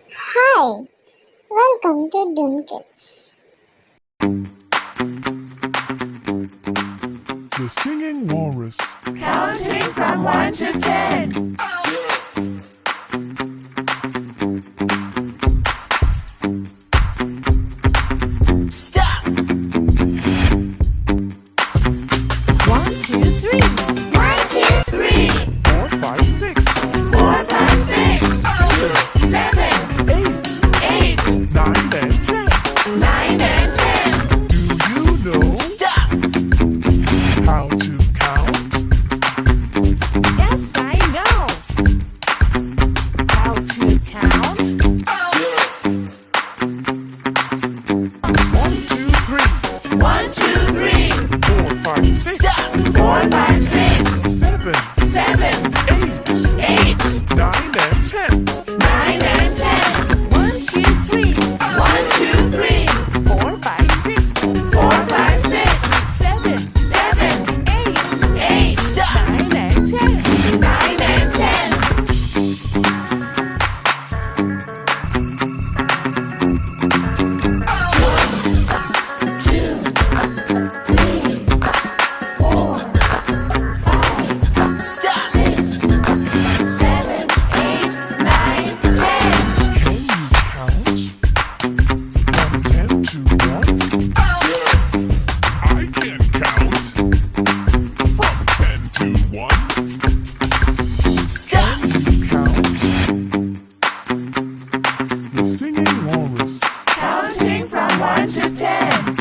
Hi, welcome to Dun Kids. The Singing Walrus. Counting from 1 to 10. Stop! 1, 2, 3. 1, 2, 3. 4, 5, 6. 4, 5, 6. 7, 8, 8, 9, and 10. 9, and 10. Do you know Stop! how to count? Yes, I know. How to count? 1, 2, 3. 1, 2, 3. 4, 5, 6. Stop! 4, 5, 6. 7, 7, 8, 8, 9, and 10. 9, and 10. 1, 2, 3. 1, 2, 3. 4, 5, 6. 4, 5, 6. 7, 7, 8, 8. Stop! 9, and 10. 9, and 10. Stop! 6, 7, 8, 9, 10. Can you count from 10 to 1? I can count from 10 to 1. Stop! Count. The Singing Walrus. Counting from 1 to 10.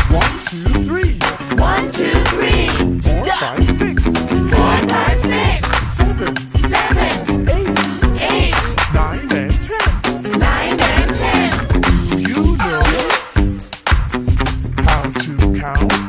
1, 2, 3. 1, 2, 3. 4, Stop! 5, 6. 4, 5, 6. 7, 7, 8, 8, 9, and 10. 9, and 10. Do you know how to count?